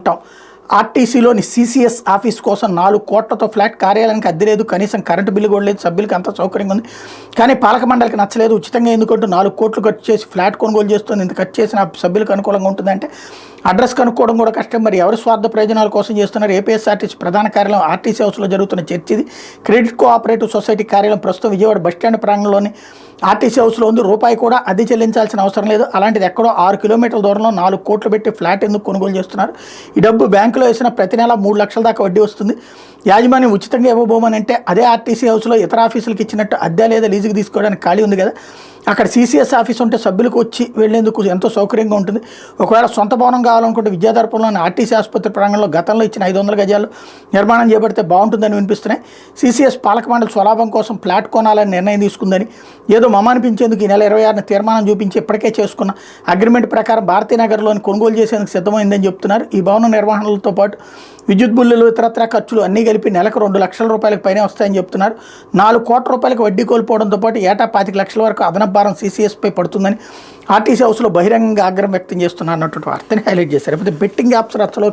ఉంటాం. ఆర్టీసీలోని CCS office కోసం 4 కోట్లతో ఫ్లాట్, కార్యాలయానికి అద్దె లేదు, కనీసం కరెంటు బిల్లు కూడా లేదు, సభ్యులకి అంత సౌకర్యంగా ఉంది. కానీ పాలక మండలికి నచ్చలేదు. ఉచితంగా ఎందుకంటూ 4 కోట్లు ఖర్చు చేసి ఫ్లాట్ కొనుగోలు చేస్తుంది. ఇంత ఖర్చు చేసిన సభ్యులకు అనుకూలంగా ఉంటుందంటే అడ్రస్ కనుక్కోవడం కూడా కష్టం. మరి ఎవరి స్వార్థ ప్రయోజనాల కోసం చేస్తున్నారు? ఏపీఎస్ఆర్టీసీ ప్రధాన కార్యాలయం ఆర్టీసీ హౌస్లో జరుగుతున్న చర్చ ఇది. క్రెడిట్ కోఆపరేటివ్ సొసైటీ కార్యాలయం ప్రస్తుతం విజయవాడ బస్టాండ్ ప్రాంగణంలోని ఆర్టీసీ హౌస్లో ఉంది. రూపాయి కూడా అద్దె చెల్లించాల్సిన అవసరం లేదు. అలాంటిది ఎక్కడో 6 కిలోమీటర్ల దూరంలో 4 కోట్లు పెట్టి ఫ్లాట్ ఎందుకు కొనుగోలు చేస్తున్నారు? ఈ డబ్బు బ్యాంకులో వేసిన ప్రతి నెల 3 లక్షల దాకా వడ్డీ వస్తుంది. యాజమాన్యం ఉచితంగా ఇవ్వబోమని అంటే అదే ఆర్టీసీ హౌస్లో ఇతర ఆఫీసులకు ఇచ్చినట్టు అద్దె లేదా లీజుకి తీసుకోవడానికి ఖాళీ ఉంది కదా. అక్కడ సీసీఎస్ ఆఫీస్ ఉంటే సభ్యులకు వచ్చి వెళ్లేందుకు ఎంతో సౌకర్యంగా ఉంటుంది. ఒకవేళ సొంత భవనం కావాలనుకుంటే విద్యాధర్పంలోని ఆర్టీసీ ఆసుపత్రి ప్రాంగణంలో గతంలో ఇచ్చిన 500 గజాలు నిర్మాణం చేపడితే బాగుంటుందని వినిపిస్తున్నాయి. సీసీఎస్ పాలక మండలి స్వలాభం కోసం ఫ్లాట్ కొనాలని నిర్ణయం తీసుకుందని, ఏదో మమానిపించేందుకు ఈ నెల 26న తీర్మానం చూపించి ఇప్పటికే చేసుకున్న అగ్రిమెంట్ ప్రకారం భారతీనగర్లోని కొనుగోలు చేసేందుకు సిద్ధమైందని చెప్తున్నారు. ఈ భవన నిర్వహణలతో పాటు విద్యుత్ బిల్లులు, ఇతరత్ర ఖర్చులు అన్నీ కలిపి నెలకు 2 లక్షల రూపాయలకు పైనే వస్తాయని చెప్తున్నారు. 4 కోట్ల రూపాయలకు వడ్డీ కోల్పోవడంతో పాటు ఏటా 25 లక్షల వరకు అదనపు భారం సీసీఎస్పై పడుతుందని ఆర్టీసీ హౌస్లో బహిరంగంగా ఆగ్రహం వ్యక్తం చేస్తున్నారు అన్నటువంటి వార్తని హైలైట్ చేశారు. లేకపోతే బెట్టింగ్ యాప్స్ రచ్చలో